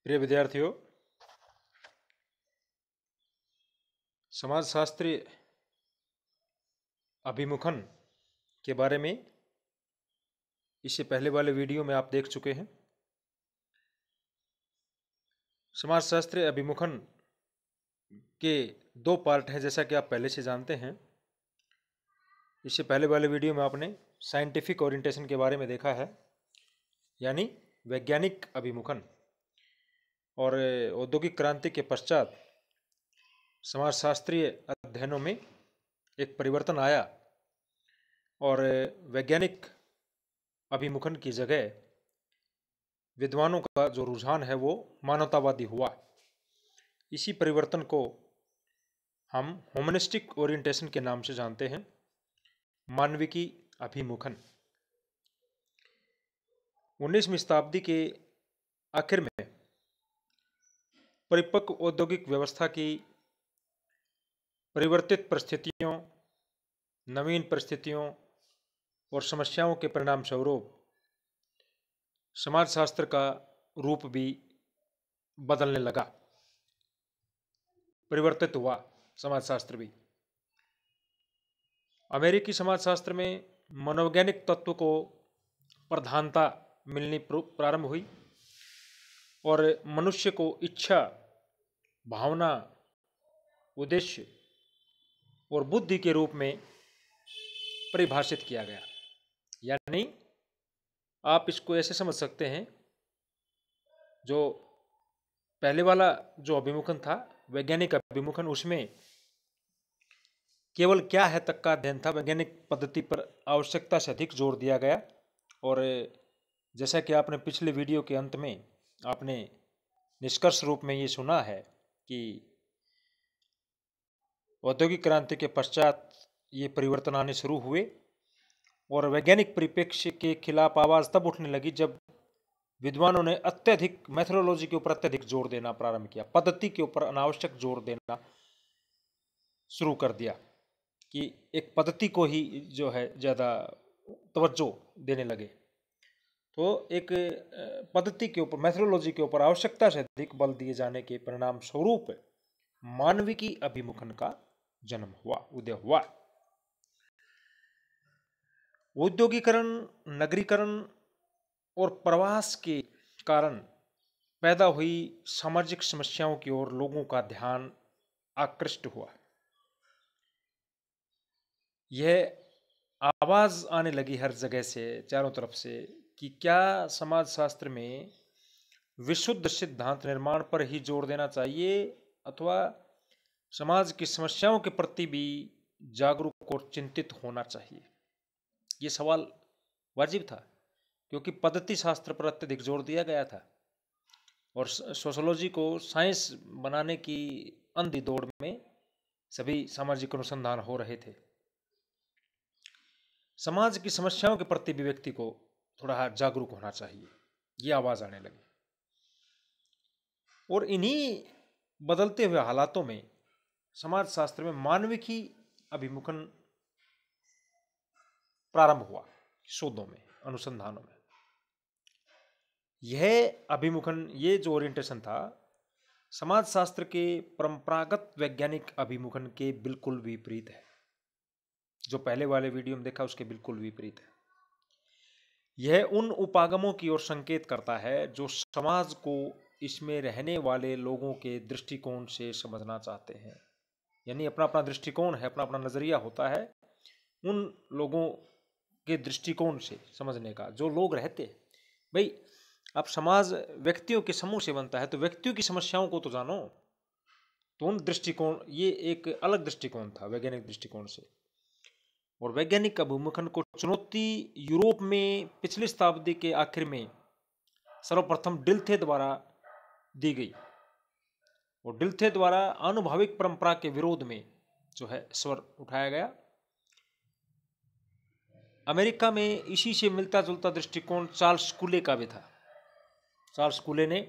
प्रिय विद्यार्थियों, समाजशास्त्रीय अभिमुखन के बारे में इससे पहले वाले वीडियो में आप देख चुके हैं। समाजशास्त्रीय अभिमुखन के दो पार्ट हैं, जैसा कि आप पहले से जानते हैं। इससे पहले वाले वीडियो में आपने साइंटिफिक ओरिएंटेशन के बारे में देखा है, यानी वैज्ञानिक अभिमुखन, और औद्योगिक क्रांति के पश्चात समाजशास्त्रीय अध्ययनों में एक परिवर्तन आया और वैज्ञानिक अभिमुखन की जगह विद्वानों का जो रुझान है वो मानवतावादी हुआ। इसी परिवर्तन को हम ह्यूमनिस्टिक ओरिएंटेशन के नाम से जानते हैं, मानविकी अभिमुखन। 19वीं शताब्दी के आखिर में परिपक्व औद्योगिक व्यवस्था की परिवर्तित परिस्थितियों, नवीन परिस्थितियों और समस्याओं के परिणाम स्वरूप समाजशास्त्र का रूप भी बदलने लगा, परिवर्तित हुआ समाजशास्त्र भी। अमेरिकी समाजशास्त्र में मनोवैज्ञानिक तत्व को प्रधानता मिलनी प्रारंभ हुई और मनुष्य को इच्छा, भावना, उद्देश्य और बुद्धि के रूप में परिभाषित किया गया। यानी आप इसको ऐसे समझ सकते हैं, जो पहले वाला जो अभिमुखन था, वैज्ञानिक अभिमुखन, उसमें केवल क्या है तक का अध्ययन था। वैज्ञानिक पद्धति पर आवश्यकता से अधिक जोर दिया गया। और जैसा कि आपने पिछले वीडियो के अंत में आपने निष्कर्ष रूप में ये सुना है कि औद्योगिक क्रांति के पश्चात ये परिवर्तन आने शुरू हुए और वैज्ञानिक परिप्रेक्ष्य के खिलाफ आवाज़ तब उठने लगी जब विद्वानों ने अत्यधिक मेथोडोलॉजी के ऊपर अत्यधिक जोर देना प्रारंभ किया, पद्धति के ऊपर अनावश्यक जोर देना शुरू कर दिया कि एक पद्धति को ही जो है ज़्यादा तवज्जो देने लगे। तो एक पद्धति के ऊपर, मेथोडोलॉजी के ऊपर आवश्यकता से अधिक बल दिए जाने के परिणाम स्वरूप मानविकी अभिमुखन का जन्म हुआ, उदय हुआ। औद्योगिकरण, नगरीकरण और प्रवास के कारण पैदा हुई सामाजिक समस्याओं की ओर लोगों का ध्यान आकृष्ट हुआ। यह आवाज़ आने लगी हर जगह से, चारों तरफ से, कि क्या समाजशास्त्र में विशुद्ध सिद्धांत निर्माण पर ही जोर देना चाहिए अथवा समाज की समस्याओं के प्रति भी जागरूक और चिंतित होना चाहिए। ये सवाल वाजिब था, क्योंकि पद्धति शास्त्र पर अत्यधिक जोर दिया गया था और सोशोलॉजी को साइंस बनाने की अंधी दौड़ में सभी सामाजिक अनुसंधान हो रहे थे। समाज की समस्याओं के प्रति भी व्यक्ति को थोड़ा जागरूक होना चाहिए, ये आवाज़ आने लगी। और इन्हीं बदलते हुए हालातों में समाजशास्त्र में मानविकी अभिमुखन प्रारंभ हुआ, शोधों में, अनुसंधानों में। यह अभिमुखन, ये जो ओरिएंटेशन था, समाजशास्त्र के परंपरागत वैज्ञानिक अभिमुखन के बिल्कुल विपरीत है। जो पहले वाले वीडियो में देखा उसके बिल्कुल विपरीत है। यह उन उपागमों की ओर संकेत करता है जो समाज को इसमें रहने वाले लोगों के दृष्टिकोण से समझना चाहते हैं। यानी अपना अपना दृष्टिकोण है, अपना अपना नजरिया होता है उन लोगों के दृष्टिकोण से समझने का, जो लोग रहते हैं। भाई, अब समाज व्यक्तियों के समूह से बनता है, तो व्यक्तियों की समस्याओं को तो जानो। तो उन दृष्टिकोण, ये एक अलग दृष्टिकोण था वैज्ञानिक दृष्टिकोण से। और वैज्ञानिक अभिमुखन को चुनौती यूरोप में पिछली शताब्दी के आखिर में सर्वप्रथम डिल्थे द्वारा दी गई। और डिल्थे द्वारा आनुभाविक परंपरा के विरोध में जो है स्वर उठाया गया। अमेरिका में इसी से मिलता जुलता दृष्टिकोण चार्ल्स कूले का भी था। चार्ल्स कूले ने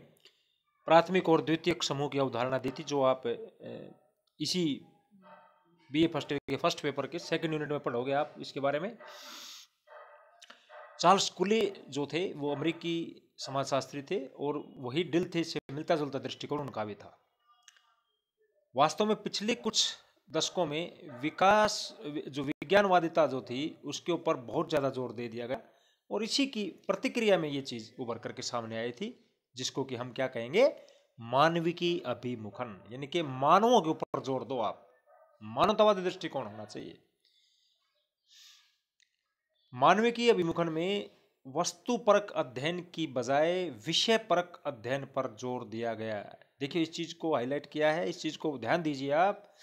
प्राथमिक और द्वितीयक समूह की अवधारणा दी थी, जो आप इसी बीए फर्स्ट पेपर के सेकंड यूनिट में पढ़ोगे आप इसके बारे में। चार्ल्स कूले जो थे वो अमेरिकी समाजशास्त्री थे और वही डिल्थे से मिलता जुलता दृष्टिकोण उनका भी था। वास्तव में पिछले कुछ दशकों में जो विज्ञानवादिता जो थी उसके ऊपर बहुत ज़्यादा जोर दे दिया गया, और इसी की प्रतिक्रिया में ये चीज़ उभर करके सामने आई थी, जिसको कि हम क्या कहेंगे, मानविकी अभिमुखन, यानी कि मानवों के ऊपर जोर दो आप, मानवतावादी दृष्टिकोण होना चाहिए। मानविकी अभिमुखन में वस्तुपरक अध्ययन की बजाय विषय परक अध्ययन पर जोर दिया गया है। देखिए, इस चीज को हाईलाइट किया है, इस चीज को ध्यान दीजिए आप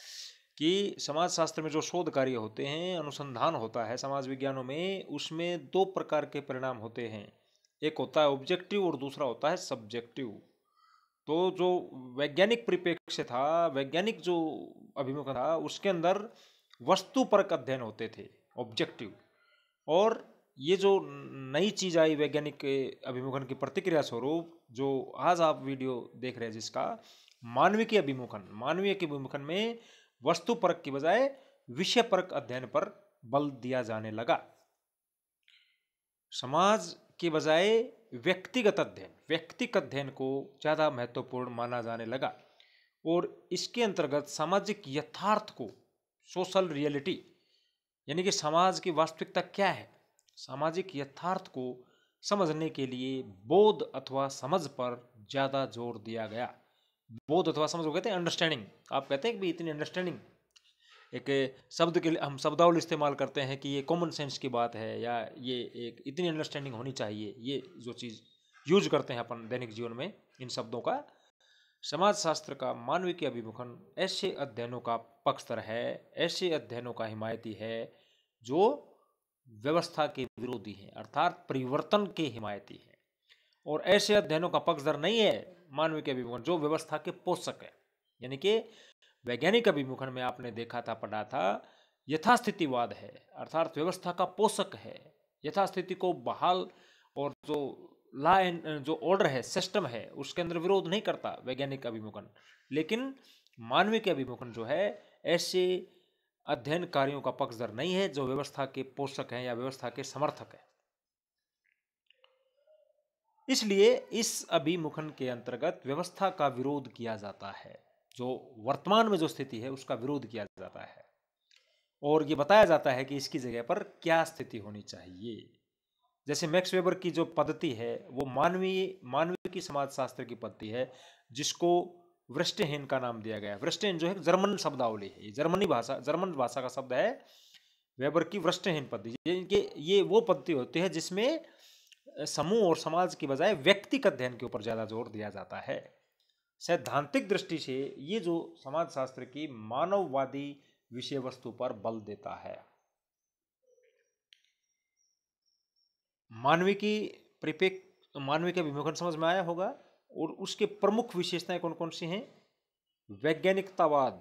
कि समाजशास्त्र में जो शोध कार्य होते हैं, अनुसंधान होता है समाज विज्ञानों में, उसमें दो प्रकार के परिणाम होते हैं। एक होता है ऑब्जेक्टिव और दूसरा होता है सब्जेक्टिव। तो जो वैज्ञानिक परिप्रेक्ष्य था, वैज्ञानिक जो अभिमुखन था, उसके अंदर वस्तुपरक अध्ययन होते थे, ऑब्जेक्टिव। और ये जो नई चीज आई वैज्ञानिक अभिमुखन की प्रतिक्रिया स्वरूप, जो आज आप वीडियो देख रहे हैं जिसका, मानविकी अभिमुखन, मानवीय के अभिमुखन में वस्तुपरक की बजाय विषय परक अध्ययन पर बल दिया जाने लगा। समाज के बजाय व्यक्तिगत अध्ययन, व्यक्तिगत अध्ययन को ज्यादा महत्वपूर्ण माना जाने लगा, और इसके अंतर्गत सामाजिक यथार्थ को, सोशल रियलिटी, यानी कि समाज की वास्तविकता क्या है, सामाजिक यथार्थ को समझने के लिए बोध अथवा समझ पर ज्यादा जोर दिया गया। बोध अथवा समझ को कहते हैं अंडरस्टैंडिंग। आप कहते हैं कि इतनी अंडरस्टैंडिंग, एक शब्द के लिए हम शब्दावली इस्तेमाल करते हैं कि ये कॉमन सेंस की बात है, या ये एक इतनी अंडरस्टैंडिंग होनी चाहिए, ये जो चीज़ यूज करते हैं अपन दैनिक जीवन में इन शब्दों का। समाजशास्त्र का मानविकी अभिमुखन ऐसे अध्ययनों का पक्षधर है, ऐसे अध्ययनों का हिमायती है जो व्यवस्था के विरोधी हैं, अर्थात परिवर्तन के हिमायती हैं, और ऐसे अध्ययनों का पक्षधर नहीं है मानविकी अभिमुखन जो व्यवस्था के पोषक है। यानी कि वैज्ञानिक अभिमुखन में आपने देखा था, पढ़ा था, यथास्थितिवाद है, अर्थात व्यवस्था का पोषक है, यथास्थिति को बहाल, और जो लॉ एंड जो ऑर्डर है, सिस्टम है, उसके अंदर विरोध नहीं करता वैज्ञानिक अभिमुखन। लेकिन मानविकी अभिमुखन जो है ऐसे अध्ययन कार्यों का पक्षधर नहीं है जो व्यवस्था के पोषक हैं या व्यवस्था के समर्थक हैं। इसलिए इस अभिमुखन के अंतर्गत व्यवस्था का विरोध किया जाता है, जो वर्तमान में जो स्थिति है उसका विरोध किया जाता है, और ये बताया जाता है कि इसकी जगह पर क्या स्थिति होनी चाहिए। जैसे मैक्स वेबर की जो पद्धति है वो मानवीय समाजशास्त्र की पद्धति है, जिसको व्रस्टेहेन का नाम दिया गया है। व्रस्टेहेन जो है जर्मन शब्दावली है, जर्मन भाषा का शब्द है, वेबर की व्रस्टेहेन पद्धति। ये वो पद्धति होती है जिसमें समूह और समाज की बजाय व्यक्तिगत अध्ययन के ऊपर ज्यादा जोर दिया जाता है। सैद्धांतिक दृष्टि से ये जो समाजशास्त्र की मानववादी विषय वस्तु पर बल देता है। मानविकी अभिमुखन समझ में आया होगा, और उसके प्रमुख विशेषताएं कौन कौन सी हैं? वैज्ञानिकतावाद,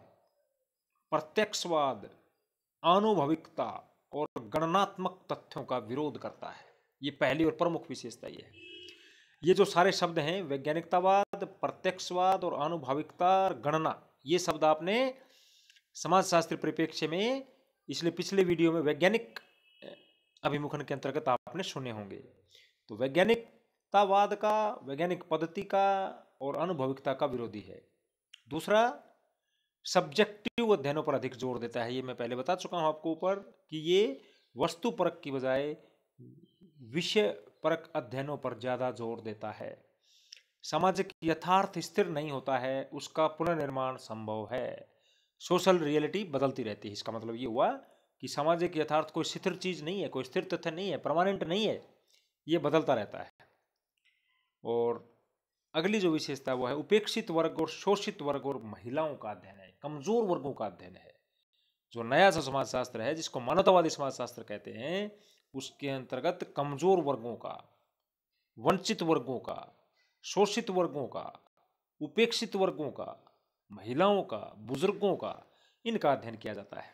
प्रत्यक्षवाद, आनुभविकता और गणनात्मक तथ्यों का विरोध करता है। ये पहली और प्रमुख विशेषता ये है। ये जो सारे शब्द हैं, वैज्ञानिकतावाद, प्रत्यक्षवाद और आनुभविकता और गणना, ये शब्द आपने समाजशास्त्र परिप्रेक्ष्य में इसलिए पिछले वीडियो में वैज्ञानिक अभिमुखन के अंतर्गत आपने सुने होंगे। तो वैज्ञानिकतावाद का, वैज्ञानिक पद्धति का और अनुभविकता का विरोधी है। दूसरा, सब्जेक्टिव अध्ययनों पर अधिक जोर देता है। ये मैं पहले बता चुका हूं आपको ऊपर कि ये वस्तु परक की बजाय विषय परक अध्ययनों पर ज्यादा जोर देता है। सामाजिक यथार्थ स्थिर नहीं होता है, उसका पुनर्निर्माण संभव है। सोशल रियलिटी बदलती रहती है। इसका मतलब ये हुआ कि सामाजिक यथार्थ कोई स्थिर चीज नहीं है, कोई स्थिर तथ्य नहीं है, परमानेंट नहीं है, ये बदलता रहता है। और अगली जो विशेषता वो है उपेक्षित वर्ग और शोषित वर्ग और महिलाओं का अध्ययन है, कमजोर वर्गों का अध्ययन है। जो नया सा समाजशास्त्र है जिसको मानवतावादी समाजशास्त्र कहते हैं, उसके अंतर्गत कमजोर वर्गों का, वंचित वर्गों का, शोषित वर्गों का, उपेक्षित वर्गों का, महिलाओं का, बुजुर्गों का, इनका अध्ययन किया जाता है।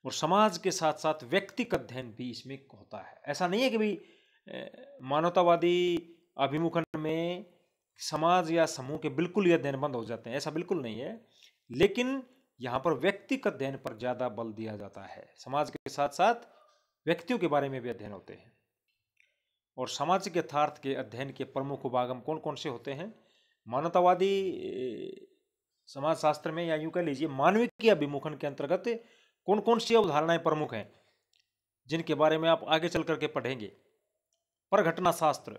और समाज के साथ साथ व्यक्तिगत अध्ययन भी इसमें होता है। ऐसा नहीं है कि भाई मानवतावादी अभिमुखन में समाज या समूह के बिल्कुल ही अध्ययन बंद हो जाते हैं, ऐसा बिल्कुल नहीं है। लेकिन यहाँ पर व्यक्तिगत अध्ययन पर ज्यादा बल दिया जाता है। समाज के साथ साथ व्यक्तियों के बारे में भी अध्ययन होते हैं। और सामाजिक यथार्थ के अध्ययन के प्रमुख उपागम कौन कौन से होते हैं? मानवतावादी समाजशास्त्र में, या यूं कह लीजिए मानविकी अभिमुखन के अंतर्गत कौन कौन सी अवधारणाएं प्रमुख हैं जिनके बारे में आप आगे चल करके पढ़ेंगे? परघटना शास्त्र,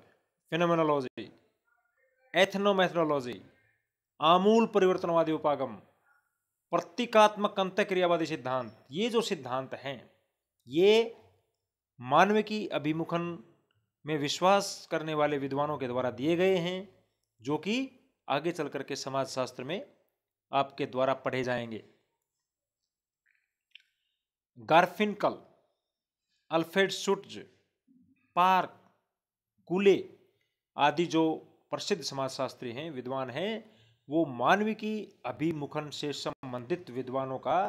फिनोमेनोलॉजी, एथनोमेथोलॉजी, आमूल परिवर्तनवादी उपागम, प्रतीकात्मक अंतःक्रियावादी सिद्धांत। ये जो सिद्धांत हैं ये मानविकी अभिमुखन में विश्वास करने वाले विद्वानों के द्वारा दिए गए हैं, जो कि आगे चल करके समाजशास्त्र में आपके द्वारा पढ़े जाएंगे। गारफिंकल, अल्फ्रेड शुट्ज, पार्क, कूले आदि जो प्रसिद्ध समाजशास्त्री हैं, विद्वान हैं, वो मानविकी अभिमुखन से संबंधित विद्वानों का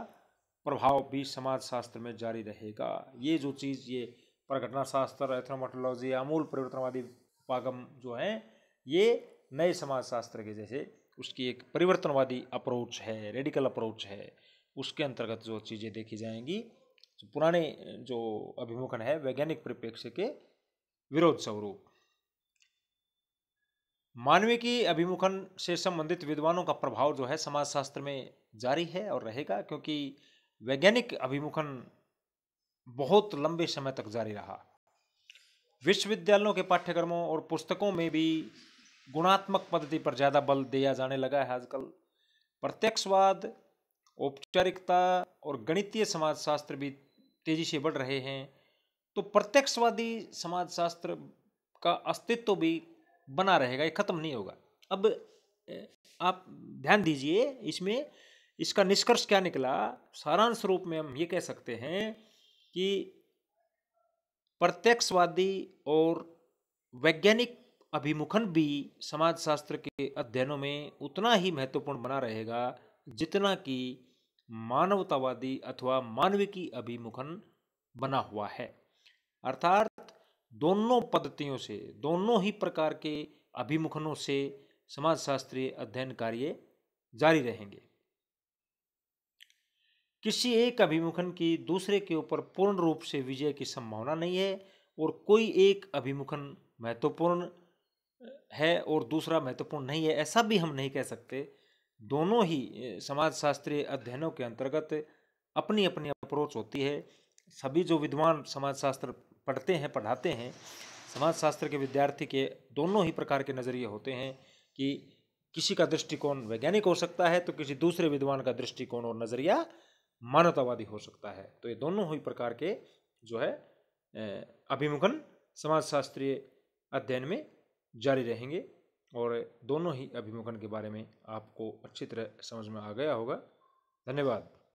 प्रभाव भी समाजशास्त्र में जारी रहेगा। ये जो चीज़, ये परघटना शास्त्र, एथनोमेथोलॉजी, आमूल परिवर्तनवादी उपागम जो हैं, ये नए समाजशास्त्र के जैसे उसकी एक परिवर्तनवादी अप्रोच है, रेडिकल अप्रोच है, उसके अंतर्गत जो चीज़ें देखी जाएंगी। जो पुराने जो अभिमुखन है वैज्ञानिक परिप्रेक्ष्य के विरोध स्वरूप। मानविकी अभिमुखन से संबंधित विद्वानों का प्रभाव जो है समाजशास्त्र में जारी है और रहेगा, क्योंकि वैज्ञानिक अभिमुखन बहुत लंबे समय तक जारी रहा। विश्वविद्यालयों के पाठ्यक्रमों और पुस्तकों में भी गुणात्मक पद्धति पर ज़्यादा बल दिया जाने लगा है आजकल। प्रत्यक्षवाद, औपचारिकता और गणितीय समाजशास्त्र भी तेजी से बढ़ रहे हैं, तो प्रत्यक्षवादी समाजशास्त्र का अस्तित्व भी बना रहेगा, ये खत्म नहीं होगा। अब आप ध्यान दीजिए, इसमें इसका निष्कर्ष क्या निकला? सारांश रूप में हम ये कह सकते हैं कि प्रत्यक्षवादी और वैज्ञानिक अभिमुखन भी समाजशास्त्र के अध्ययनों में उतना ही महत्वपूर्ण बना रहेगा जितना कि मानवतावादी अथवा मानविकी अभिमुखन बना हुआ है। अर्थात दोनों पद्धतियों से, दोनों ही प्रकार के अभिमुखनों से समाजशास्त्रीय अध्ययन कार्य जारी रहेंगे। किसी एक अभिमुखन की दूसरे के ऊपर पूर्ण रूप से विजय की संभावना नहीं है, और कोई एक अभिमुखन महत्वपूर्ण है और दूसरा महत्वपूर्ण नहीं है, ऐसा भी हम नहीं कह सकते। दोनों ही समाजशास्त्रीय अध्ययनों के अंतर्गत अपनी अपनी अप्रोच होती है। सभी जो विद्वान समाजशास्त्र पढ़ते हैं, पढ़ाते हैं, समाजशास्त्र के विद्यार्थी के दोनों ही प्रकार के नज़रिए होते हैं कि किसी का दृष्टिकोण वैज्ञानिक हो सकता है, तो किसी दूसरे विद्वान का दृष्टिकोण और नज़रिया मानवतावादी हो सकता है। तो ये दोनों ही प्रकार के जो है अभिमुखन समाजशास्त्रीय अध्ययन में जारी रहेंगे, और दोनों ही अभिमुखन के बारे में आपको अच्छी तरह समझ में आ गया होगा। धन्यवाद।